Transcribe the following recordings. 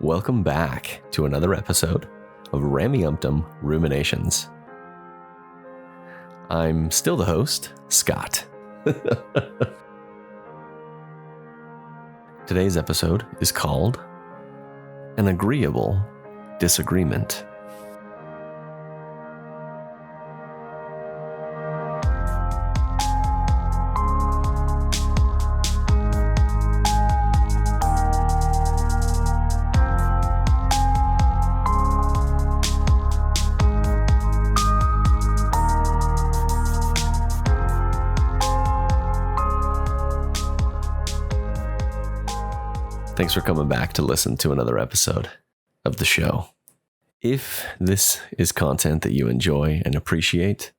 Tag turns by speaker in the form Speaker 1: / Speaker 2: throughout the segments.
Speaker 1: Welcome back to another episode of Rameumptom Ruminations. I'm still the host, Scott. Today's episode is called An Agreeable Disagreement. Thanks for coming back to listen to another episode of the show. If this is content that you enjoy and appreciate,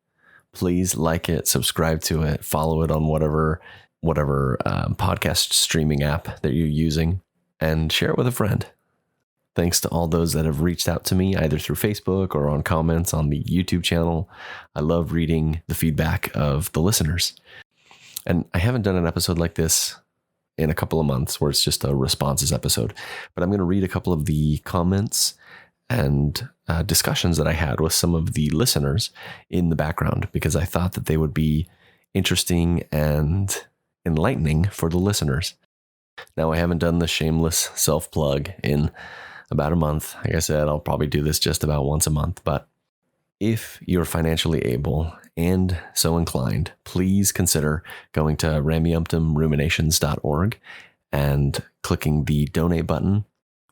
Speaker 1: please like it, subscribe to it, follow it on whatever podcast streaming app that you're using, and share it with a friend. Thanks to all those that have reached out to me either through Facebook or on comments on the YouTube channel. I love reading the feedback of the listeners. And I haven't done an episode like this in a couple of months where it's just a responses episode, but I'm going to read a couple of the comments and discussions that I had with some of the listeners in the background because I thought that they would be interesting and enlightening for the listeners. Now, I haven't done the shameless self-plug in about a month. Like I said, I'll probably do this just about once a month, but if you're financially able and so inclined, please consider going to Rameumptomruminations.org and clicking the donate button.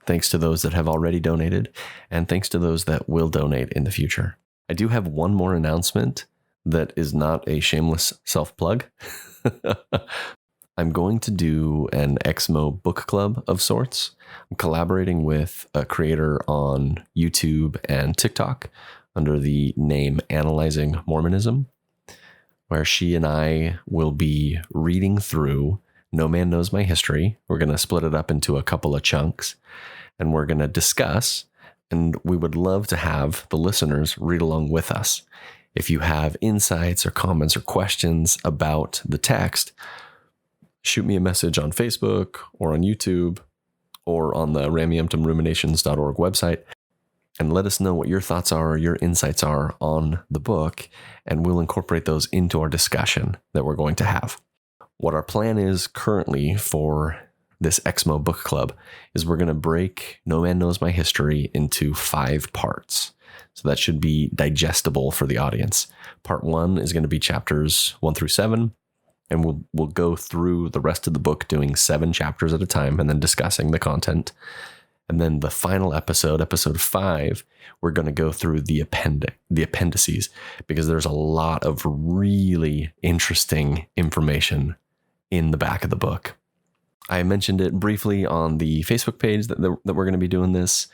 Speaker 1: Thanks to those that have already donated, and thanks to those that will donate in the future. I do have one more announcement that is not a shameless self-plug. I'm going to do an Exmo book club of sorts. I'm collaborating with a creator on YouTube and TikTok under the name Analyzing Mormonism, where she and I will be reading through No Man Knows My History. We're going to split it up into a couple of chunks, and we're going to discuss, and we would love to have the listeners read along with us. If you have insights or comments or questions about the text, shoot me a message on Facebook or on YouTube or on the Rameumptomruminations.org website. And let us know what your thoughts are, your insights are on the book, and we'll incorporate those into our discussion that we're going to have. What our plan is currently for this Exmo book club is we're going to break No Man Knows My History into 5 parts. So that should be digestible for the audience. Part 1 is going to be chapters 1 through 7, and we'll go through the rest of the book doing 7 chapters at a time and then discussing the content. And then the final episode, episode 5, we're going to go through the appendices because there's a lot of really interesting information in the back of the book. I mentioned it briefly on the Facebook page that we're going to be doing this.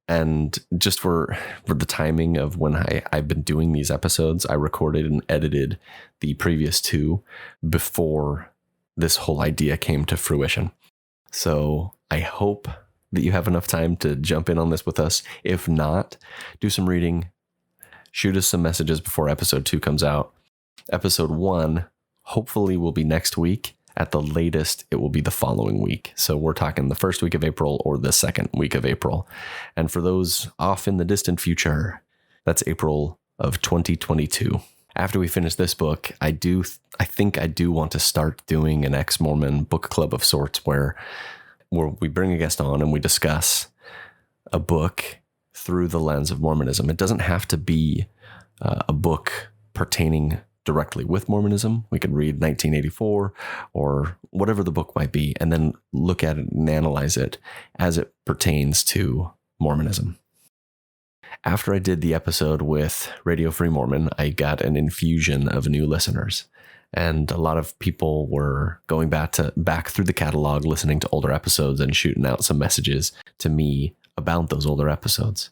Speaker 1: And just for the timing of when I've been doing these episodes, I recorded and edited the previous 2 before this whole idea came to fruition. So I hope that you have enough time to jump in on this with us. If not, do some reading, shoot us some messages before episode 2 comes out. Episode 1 hopefully will be next week. At the latest, it will be the following week. So we're talking the first week of April or the second week of April. And for those off in the distant future, that's April of 2022. After we finish this book, I think I do want to start doing an ex-Mormon book club of sorts where we bring a guest on and we discuss a book through the lens of Mormonism. It doesn't have to be a book pertaining directly with Mormonism. We could read 1984 or whatever the book might be, and then look at it and analyze it as it pertains to Mormonism. After I did the episode with Radio Free Mormon, I got an infusion of new listeners. And a lot of people were going back through the catalog, listening to older episodes and shooting out some messages to me about those older episodes.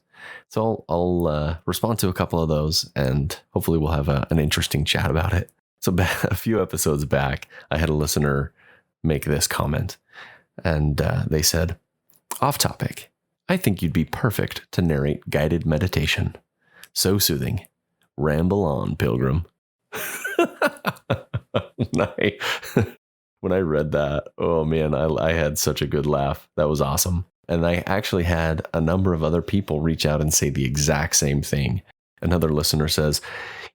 Speaker 1: So I'll respond to a couple of those, and hopefully we'll have an interesting chat about it. So a few episodes back, I had a listener make this comment, and they said, "Off topic, I think you'd be perfect to narrate guided meditation. So soothing. Ramble on, pilgrim." When I read that, oh man, I had such a good laugh. That was awesome. And I actually had a number of other people reach out and say the exact same thing. Another listener says,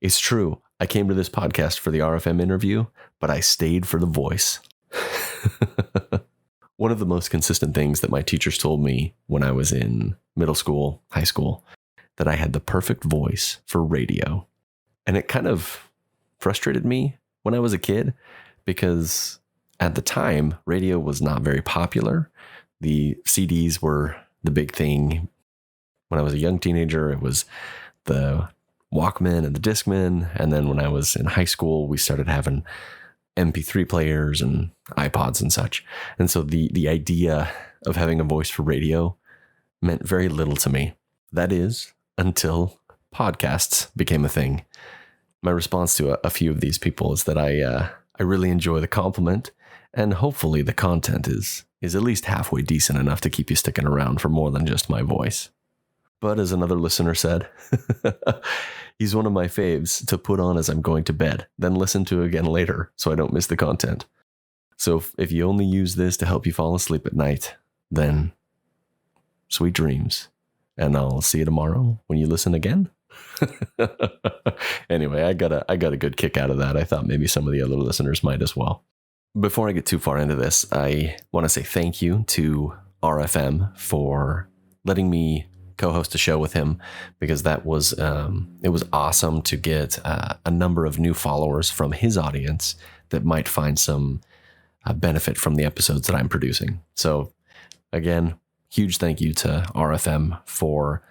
Speaker 1: "It's true. I came to this podcast for the RFM interview, but I stayed for the voice." One of the most consistent things that my teachers told me when I was in middle school, high school, that I had the perfect voice for radio. And it kind of frustrated me when I was a kid because at the time, radio was not very popular. The CDs were the big thing. When I was a young teenager, it was the Walkman and the Discman. And then when I was in high school, we started having MP3 players and iPods and such. And so the idea of having a voice for radio meant very little to me. That is, until podcasts became a thing. My response to a few of these people is that I really enjoy the compliment, and hopefully the content is at least halfway decent enough to keep you sticking around for more than just my voice. But as another listener said, he's one of my faves to put on as I'm going to bed, then listen to again later so I don't miss the content. So if you only use this to help you fall asleep at night, then sweet dreams. And I'll see you tomorrow when you listen again. Anyway, I got a good kick out of that. I thought maybe some of the other listeners might as well. Before I get too far into this, I want to say thank you to RFM for letting me co-host a show with him, because that was it was awesome to get a number of new followers from his audience that might find some benefit from the episodes that I'm producing. So again, huge thank you to RFM for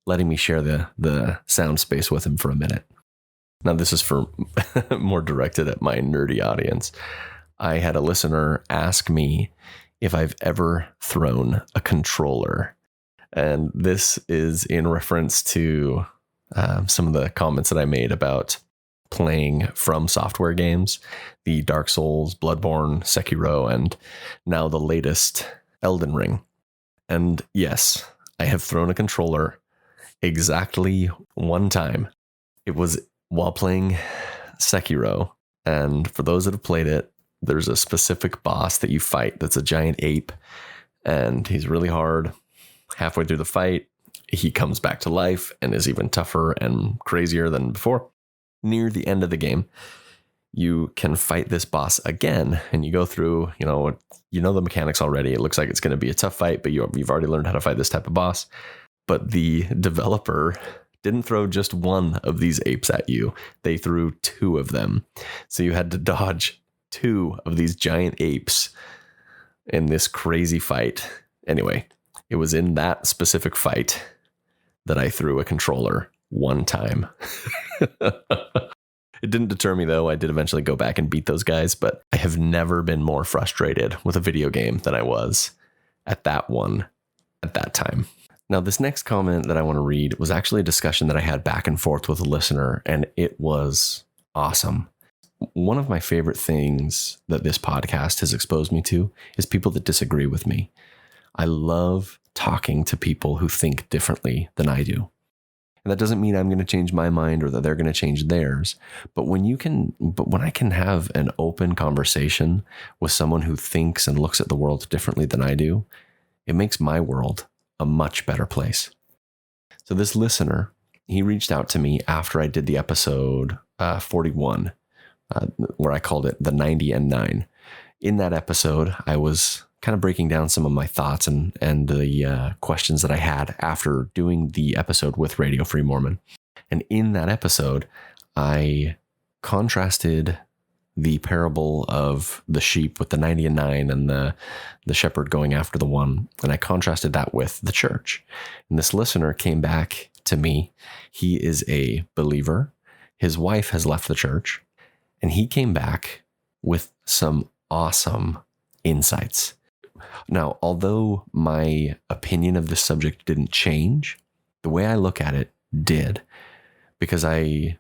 Speaker 1: letting me share the sound space with him for a minute. Now, this is for more directed at my nerdy audience. I had a listener ask me if I've ever thrown a controller. And this is in reference to some of the comments that I made about playing From Software games, the Dark Souls, Bloodborne, Sekiro, and now the latest Elden Ring. And yes, I have thrown a controller exactly one time. It was while playing Sekiro. And for those that have played it, there's a specific boss that you fight that's a giant ape, and he's really hard. Halfway through the fight, he comes back to life and is even tougher and crazier than before. Near the end of the game, you can fight this boss again, and you go through, you know the mechanics already. It looks like it's going to be a tough fight, but you've already learned how to fight this type of boss. But the developer didn't throw just one of these apes at you. They threw two of them. So you had to dodge two of these giant apes in this crazy fight. Anyway, it was in that specific fight that I threw a controller one time. It didn't deter me, though. I did eventually go back and beat those guys, but I have never been more frustrated with a video game than I was at that one at that time. Now, this next comment that I want to read was actually a discussion that I had back and forth with a listener, and it was awesome. One of my favorite things that this podcast has exposed me to is people that disagree with me. I love talking to people who think differently than I do. And that doesn't mean I'm going to change my mind or that they're going to change theirs. But when I can have an open conversation with someone who thinks and looks at the world differently than I do, it makes my world a much better place. So this listener, he reached out to me after I did the episode 41, where I called it the 90 and 9. In that episode, I was kind of breaking down some of my thoughts and the questions that I had after doing the episode with Radio Free Mormon. And in that episode, I contrasted the parable of the sheep with the 90 and 9 and the shepherd going after the one. And I contrasted that with the church. And this listener came back to me. He is a believer. His wife has left the church. And he came back with some awesome insights. Now, although my opinion of this subject didn't change, the way I look at it did, because I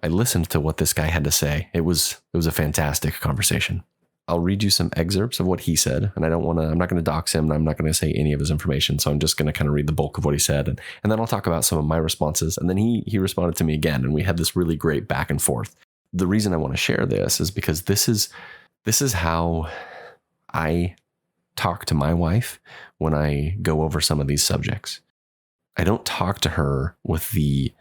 Speaker 1: listened to what this guy had to say. It was a fantastic conversation. I'll read you some excerpts of what he said, and I'm not going to dox him, and I'm not going to say any of his information, so I'm just going to kind of read the bulk of what he said, and then I'll talk about some of my responses, and then he responded to me again, and we had this really great back and forth. The reason I want to share this is because this is how I talk to my wife when I go over some of these subjects. I don't talk to her with the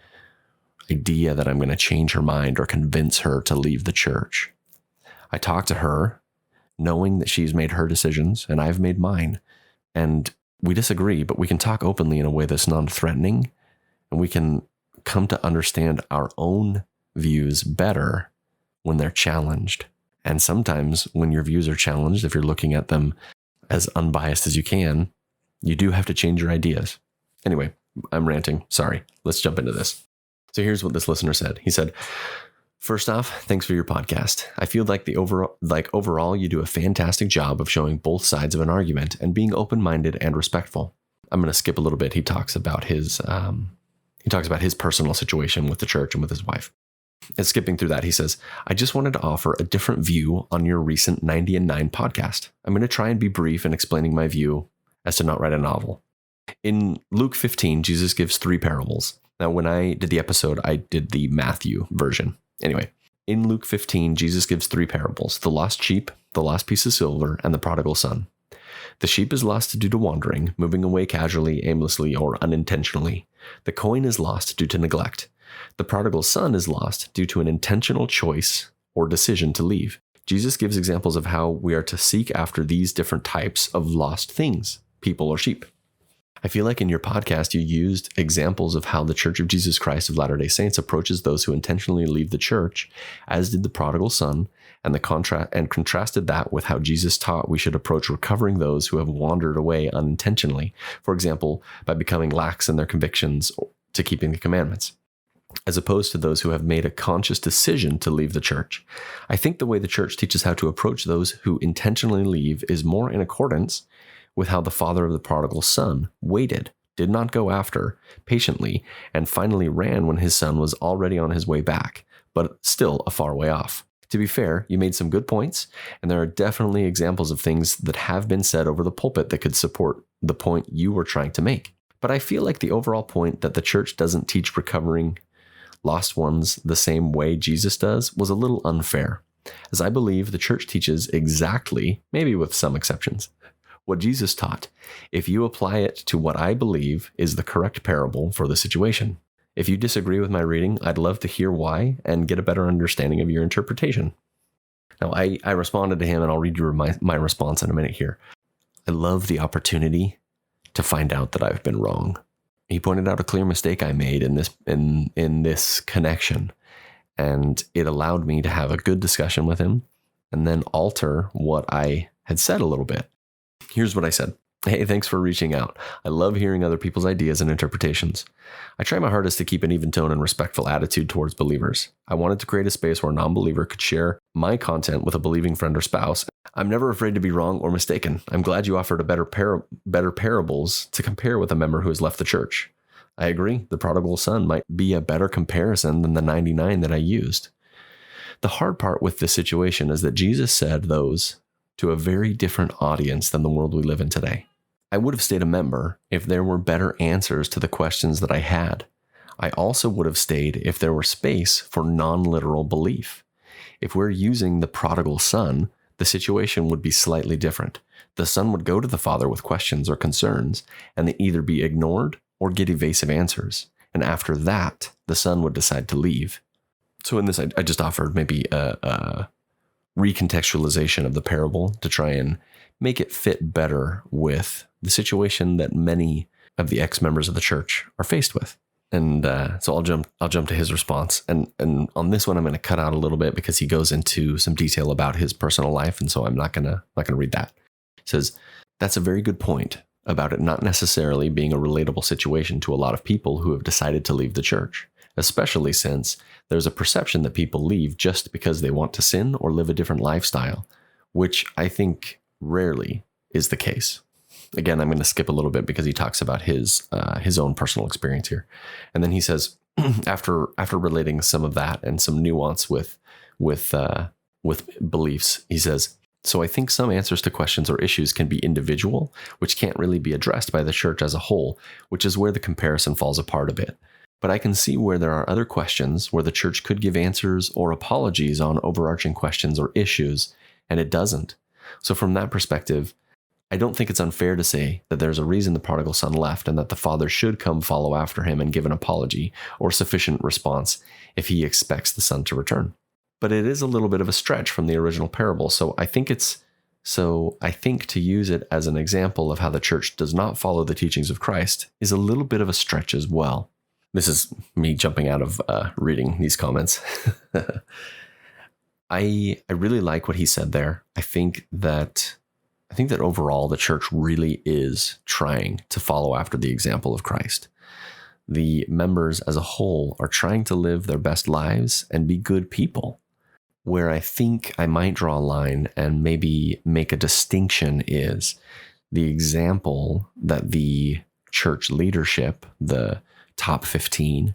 Speaker 1: idea that I'm going to change her mind or convince her to leave the church. I talk to her knowing that she's made her decisions and I've made mine. And we disagree, but we can talk openly in a way that's non-threatening, and we can come to understand our own views better when they're challenged. And sometimes when your views are challenged, if you're looking at them as unbiased as you can, you do have to change your ideas. Anyway, I'm ranting. Sorry. Let's jump into this. So here's what this listener said. He said, "First off, thanks for your podcast. I feel like overall you do a fantastic job of showing both sides of an argument and being open-minded and respectful." I'm going to skip a little bit. He talks about his personal situation with the church and with his wife. And skipping through that, he says, "I just wanted to offer a different view on your recent 90 and 9 podcast. I'm going to try and be brief in explaining my view as to not write a novel. In Luke 15, Jesus gives 3 parables. Now, when I did the episode, I did the Matthew version. Anyway, in Luke 15, Jesus gives 3 parables: the lost sheep, the lost piece of silver, and the prodigal son. The sheep is lost due to wandering, moving away casually, aimlessly, or unintentionally. The coin is lost due to neglect. The prodigal son is lost due to an intentional choice or decision to leave. Jesus gives examples of how we are to seek after these different types of lost things, people or sheep. I feel like in your podcast, you used examples of how the Church of Jesus Christ of Latter-day Saints approaches those who intentionally leave the church, as did the prodigal son, and contrasted that with how Jesus taught we should approach recovering those who have wandered away unintentionally, for example, by becoming lax in their convictions to keeping the commandments, as opposed to those who have made a conscious decision to leave the church. I think the way the church teaches how to approach those who intentionally leave is more in accordance with how the father of the prodigal son waited, did not go after, patiently, and finally ran when his son was already on his way back, but still a far way off. To be fair, you made some good points, and there are definitely examples of things that have been said over the pulpit that could support the point you were trying to make. But I feel like the overall point that the church doesn't teach recovering lost ones the same way Jesus does was a little unfair, as I believe the church teaches exactly, maybe with some exceptions, what Jesus taught, if you apply it to what I believe is the correct parable for the situation. If you disagree with my reading, I'd love to hear why and get a better understanding of your interpretation." Now, I responded to him, and I'll read you my response in a minute here. I love the opportunity to find out that I've been wrong. He pointed out a clear mistake I made in this connection, and it allowed me to have a good discussion with him and then alter what I had said a little bit. Here's what I said. "Hey, thanks for reaching out. I love hearing other people's ideas and interpretations. I try my hardest to keep an even tone and respectful attitude towards believers. I wanted to create a space where a non-believer could share my content with a believing friend or spouse. I'm never afraid to be wrong or mistaken. I'm glad you offered a better parables to compare with a member who has left the church. I agree, the prodigal son might be a better comparison than the 99 that I used. The hard part with this situation is that Jesus said those to a very different audience than the world we live in today. I would have stayed a member if there were better answers to the questions that I had. I also would have stayed if there were space for non-literal belief. If we're using the prodigal son, the situation would be slightly different. The son would go to the father with questions or concerns, and they either be ignored or get evasive answers. And after that, the son would decide to leave." So in this, I just offered maybe a recontextualization of the parable to try and make it fit better with the situation that many of the ex-members of the church are faced with. And so I'll jump to his response. And on this one, I'm going to cut out a little bit because he goes into some detail about his personal life. And so I'm not going to read that. He says, "That's a very good point about it not necessarily being a relatable situation to a lot of people who have decided to leave the church, especially since there's a perception that people leave just because they want to sin or live a different lifestyle, which I think rarely is the case." Again, I'm going to skip a little bit because he talks about his own personal experience here. And then he says, after relating some of that and some nuance with beliefs, he says, "So I think some answers to questions or issues can be individual, which can't really be addressed by the church as a whole, which is where the comparison falls apart a bit. But I can see where there are other questions where the church could give answers or apologies on overarching questions or issues, and it doesn't. So from that perspective, I don't think it's unfair to say that there's a reason the prodigal son left and that the father should come follow after him and give an apology or sufficient response if he expects the son to return. But it is a little bit of a stretch from the original parable. So I think to use it as an example of how the church does not follow the teachings of Christ is a little bit of a stretch as well. This is me jumping out of reading these comments. I really like what he said there. I think that overall the church really is trying to follow after the example of Christ. The members as a whole are trying to live their best lives and be good people. Where I think I might draw a line and maybe make a distinction is the example that the church leadership, the top 15,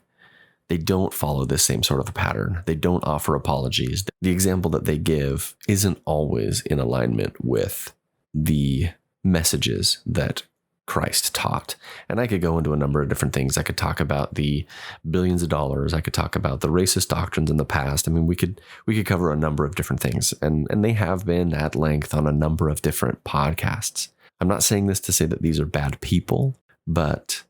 Speaker 1: they don't follow this same sort of a pattern. They don't offer apologies. The example that they give isn't always in alignment with the messages that Christ taught. And I could go into a number of different things. I could talk about the billions of dollars. I could talk about the racist doctrines in the past. I mean, we could cover a number of different things. And they have been at length on a number of different podcasts. I'm not saying this to say that these are bad people, but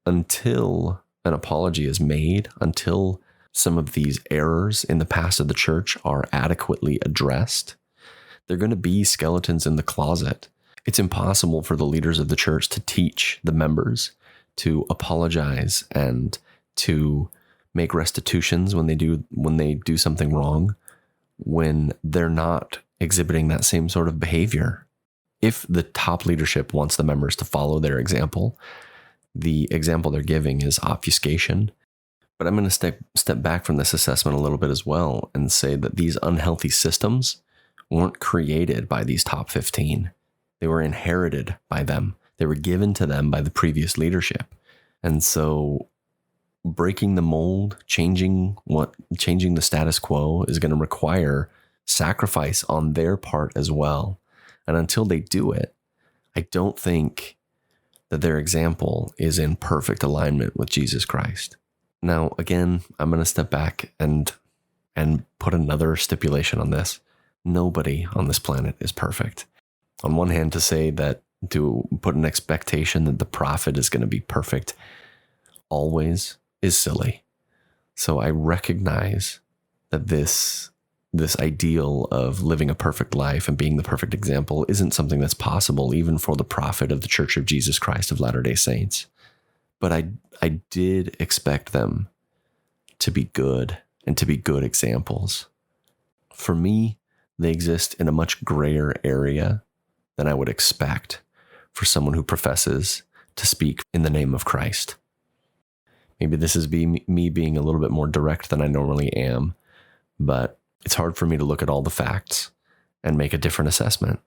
Speaker 1: until an apology is made, until some of these errors in the past of the church are adequately addressed, they're going to be skeletons in the closet. It's impossible for the leaders of the church to teach the members to apologize and to make restitutions when they do something wrong, when they're not exhibiting that same sort of behavior. If the top leadership wants the members to follow their example, the example they're giving is obfuscation. But I'm going to step back from this assessment a little bit as well and say that these unhealthy systems weren't created by these top 15. They were inherited by them. They were given to them by the previous leadership. And so breaking the mold, changing the status quo is going to require sacrifice on their part as well. And until they do it, I don't think that their example is in perfect alignment with Jesus Christ. Now, again, I'm going to step back and put another stipulation on this. Nobody on this planet is perfect. On one hand, to put an expectation that the prophet is going to be perfect always is silly. So I recognize that this ideal of living a perfect life and being the perfect example isn't something that's possible even for the prophet of the Church of Jesus Christ of Latter-day Saints. But I did expect them to be good and to be good examples. For me, they exist in a much grayer area than I would expect for someone who professes to speak in the name of Christ. Maybe this is me being a little bit more direct than I normally am, but it's hard for me to look at all the facts and make a different assessment.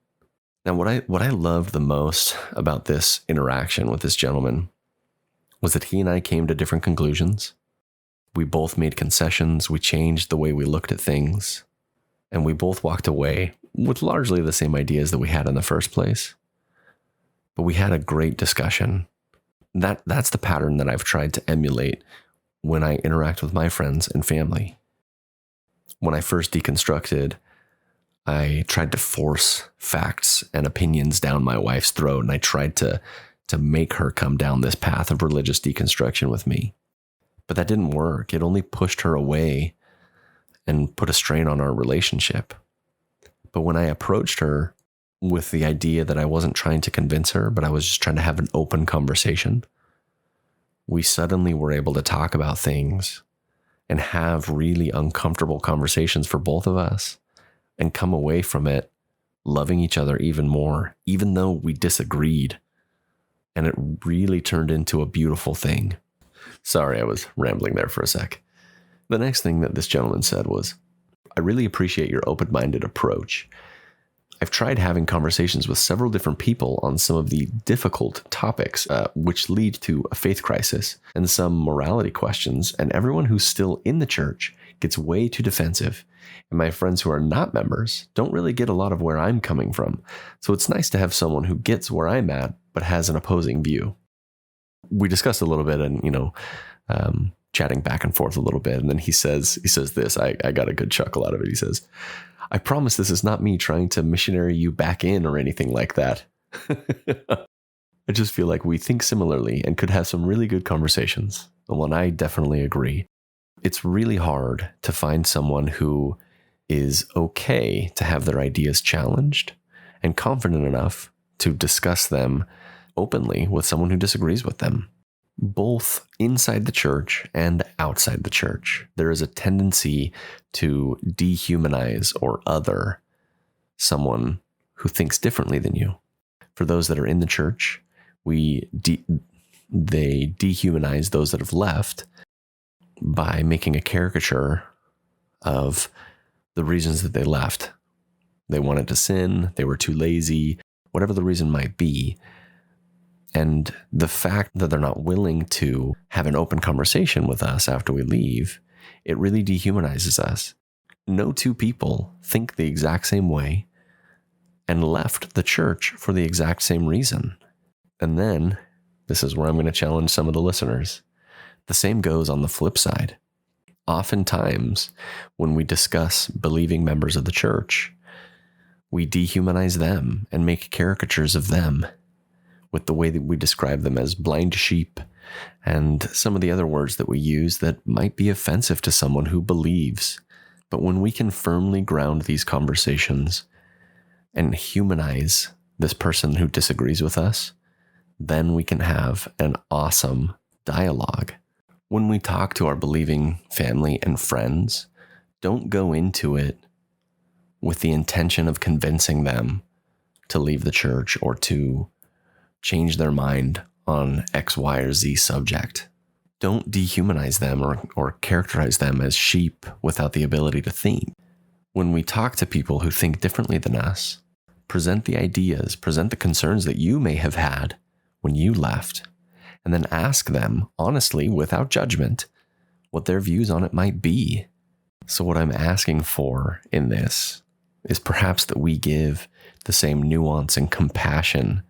Speaker 1: Now, what I loved the most about this interaction with this gentleman was that he and I came to different conclusions. We both made concessions. We changed the way we looked at things. And we both walked away with largely the same ideas that we had in the first place. But we had a great discussion. That's the pattern that I've tried to emulate when I interact with my friends and family. When I first deconstructed, I tried to force facts and opinions down my wife's throat, and I tried to make her come down this path of religious deconstruction with me. But that didn't work. It only pushed her away and put a strain on our relationship. But when I approached her with the idea that I wasn't trying to convince her, but I was just trying to have an open conversation, we suddenly were able to talk about things and have really uncomfortable conversations for both of us and come away from it loving each other even more, even though we disagreed. And it really turned into a beautiful thing. Sorry, I was rambling there for a sec. The next thing that this gentleman said was, I really appreciate your open-minded approach. I've tried having conversations with several different people on some of the difficult topics, which lead to a faith crisis and some morality questions, and everyone who's still in the church gets way too defensive. And my friends who are not members don't really get a lot of where I'm coming from. So it's nice to have someone who gets where I'm at, but has an opposing view. We discussed a little bit and, chatting back and forth a little bit. And then he says this, I got a good chuckle out of it. He says, I promise this is not me trying to missionary you back in or anything like that. I just feel like we think similarly and could have some really good conversations. Well, and I definitely agree. It's really hard to find someone who is okay to have their ideas challenged and confident enough to discuss them openly with someone who disagrees with them. Both inside the church and outside the church, there is a tendency to dehumanize or other someone who thinks differently than you. For those that are in the church, they dehumanize those that have left by making a caricature of the reasons that they left. They wanted to sin, they were too lazy, whatever the reason might be. And the fact that they're not willing to have an open conversation with us after we leave, it really dehumanizes us. No two people think the exact same way and left the church for the exact same reason. And then, this is where I'm going to challenge some of the listeners. The same goes on the flip side. Oftentimes, when we discuss believing members of the church, we dehumanize them and make caricatures of them with the way that we describe them as blind sheep and some of the other words that we use that might be offensive to someone who believes. But when we can firmly ground these conversations and humanize this person who disagrees with us, then we can have an awesome dialogue. When we talk to our believing family and friends, don't go into it with the intention of convincing them to leave the church or to change their mind on X, Y, or Z subject. Don't dehumanize them or characterize them as sheep without the ability to think. When we talk to people who think differently than us, present the ideas, present the concerns that you may have had when you left, and then ask them, honestly, without judgment, what their views on it might be. So what I'm asking for in this is perhaps that we give the same nuance and compassion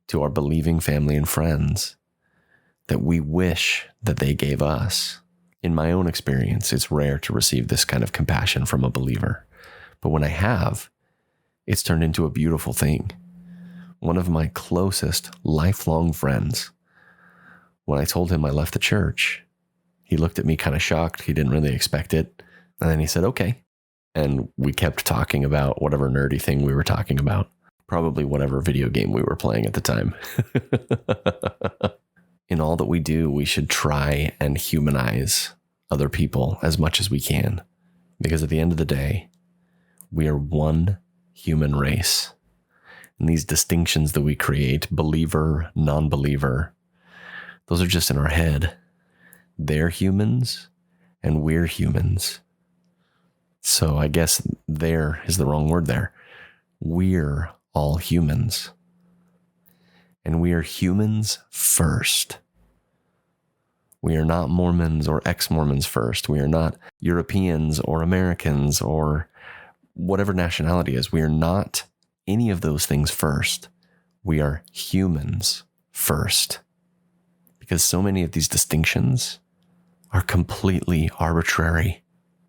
Speaker 1: to our believing family and friends that we wish that they gave us. In my own experience, it's rare to receive this kind of compassion from a believer. But when I have, it's turned into a beautiful thing. One of my closest lifelong friends, when I told him I left the church, he looked at me kind of shocked. He didn't really expect it. And then he said, okay. And we kept talking about whatever nerdy thing we were talking about. Probably whatever video game we were playing at the time. In all that we do, we should try and humanize other people as much as we can. Because at the end of the day, we are one human race. And these distinctions that we create, believer, non-believer, those are just in our head. They're humans and we're humans. So I guess there is the wrong word there. We're all humans. And we are humans first. We are not Mormons or ex-Mormons first. We are not Europeans or Americans or whatever nationality is. We are not any of those things first. We are humans first. Because so many of these distinctions are completely arbitrary.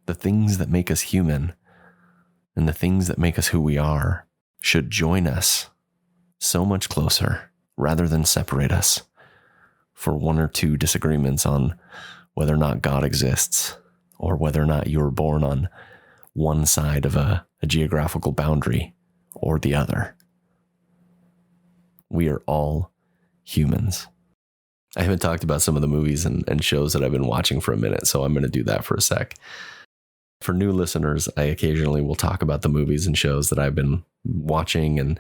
Speaker 1: The things that make us human and the things that make us who we are should join us so much closer rather than separate us for one or two disagreements on whether or not God exists or whether or not you were born on one side of a geographical boundary or the other. We are all humans. I haven't talked about some of the movies and shows that I've been watching for a minute, so I'm going to do that for a sec. For new listeners, I occasionally will talk about the movies and shows that I've been watching and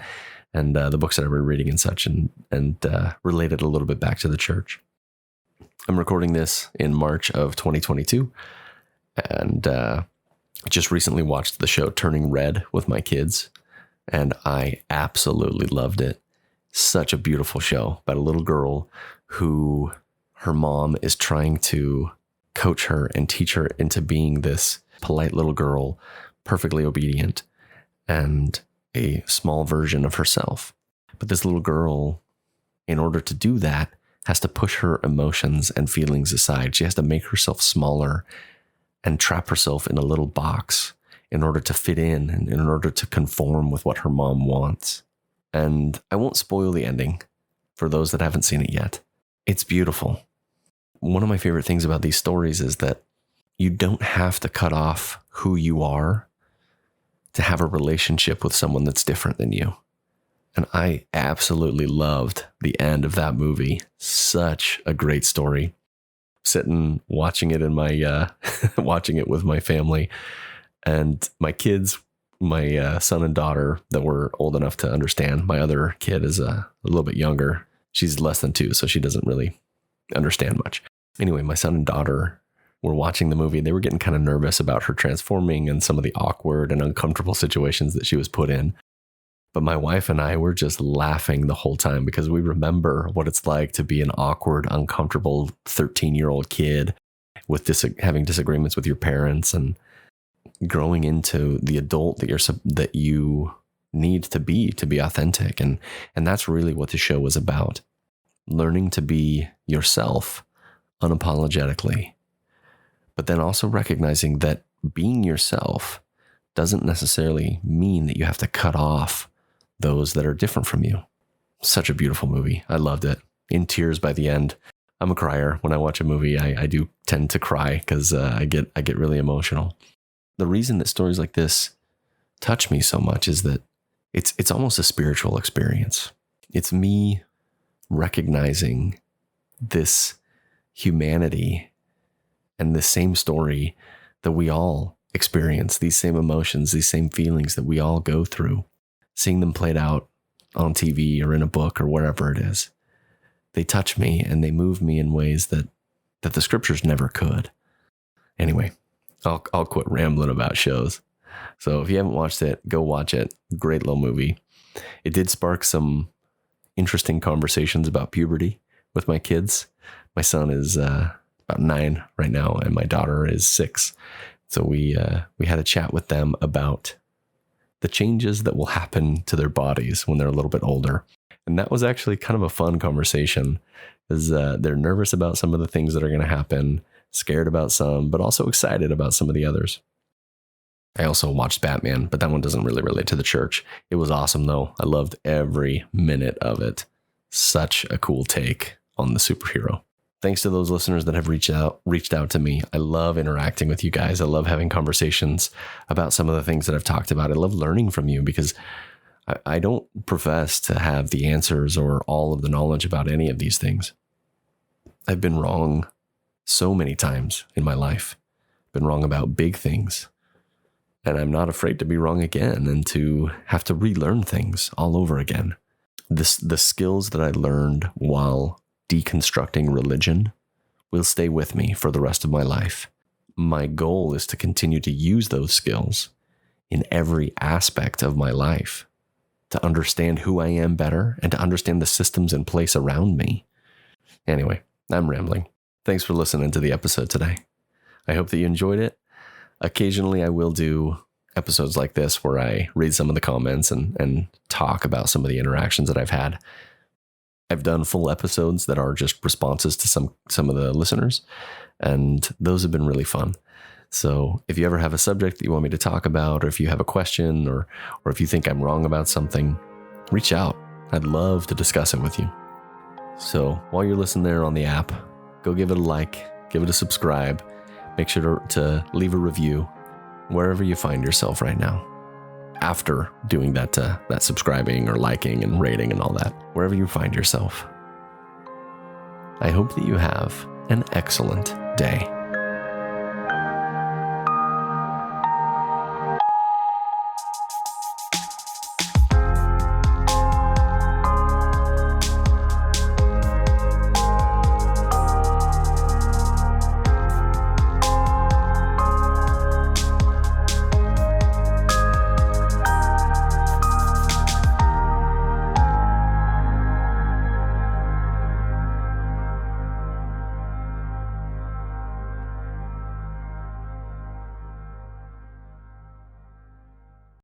Speaker 1: the books that I've been reading and such, and relate it a little bit back to the church. I'm recording this in March of 2022, and just recently watched the show Turning Red with my kids, and I absolutely loved it. Such a beautiful show about a little girl who her mom is trying to coach her and teach her into being this polite little girl, perfectly obedient, and a small version of herself. But this little girl, in order to do that, has to push her emotions and feelings aside. She has to make herself smaller and trap herself in a little box in order to fit in and in order to conform with what her mom wants. And I won't spoil the ending for those that haven't seen it yet. It's beautiful. One of my favorite things about these stories is that you don't have to cut off who you are to have a relationship with someone that's different than you. And I absolutely loved the end of that movie. Such a great story. Sitting watching it in my watching it with my family, and my kids, my son and daughter that were old enough to understand. My other kid is a little bit younger. She's less than 2, so she doesn't really understand much. Anyway, my son and daughter were watching the movie. They were getting kind of nervous about her transforming and some of the awkward and uncomfortable situations that she was put in. But my wife and I were just laughing the whole time because we remember what it's like to be an awkward, uncomfortable 13-year-old kid with having disagreements with your parents and growing into the adult that you need to be authentic. And that's really what the show was about. Learning to be yourself unapologetically, but then also recognizing that being yourself doesn't necessarily mean that you have to cut off those that are different from you. Such a beautiful movie. I loved it. In tears by the end. I'm a crier. When I watch a movie, I do tend to cry because I get really emotional. The reason that stories like this touch me so much is that it's almost a spiritual experience. It's me recognizing this humanity and the same story that we all experience, these same emotions, these same feelings that we all go through. Seeing them played out on TV or in a book or wherever it is, they touch me and they move me in ways that the scriptures never could. Anyway, I'll quit rambling about shows. So if you haven't watched it, go watch it. Great little movie. It did spark some interesting conversations about puberty with my kids. My son is about 9 right now, and my daughter is 6. So we had a chat with them about the changes that will happen to their bodies when they're a little bit older. And that was actually kind of a fun conversation, because they're nervous about some of the things that are going to happen, scared about some, but also excited about some of the others. I also watched Batman, but that one doesn't really relate to the church. It was awesome, though. I loved every minute of it. Such a cool take on the superhero. Thanks to those listeners that have reached out to me. I love interacting with you guys. I love having conversations about some of the things that I've talked about. I love learning from you because I don't profess to have the answers or all of the knowledge about any of these things. I've been wrong so many times in my life. Been wrong about big things. And I'm not afraid to be wrong again and to have to relearn things all over again. The skills that I learned while deconstructing religion will stay with me for the rest of my life. My goal is to continue to use those skills in every aspect of my life, to understand who I am better and to understand the systems in place around me. Anyway, I'm rambling. Thanks for listening to the episode today. I hope that you enjoyed it. Occasionally I will do episodes like this where I read some of the comments and talk about some of the interactions that I've had. I've done full episodes that are just responses to some of the listeners, and those have been really fun. So if you ever have a subject that you want me to talk about, or if you have a question, or if you think I'm wrong about something, reach out. I'd love to discuss it with you. So while you're listening there on the app, go give it a like, give it a subscribe. Make sure to leave a review wherever you find yourself right now. After doing that subscribing or liking and rating and all that, wherever you find yourself. I hope that you have an excellent day.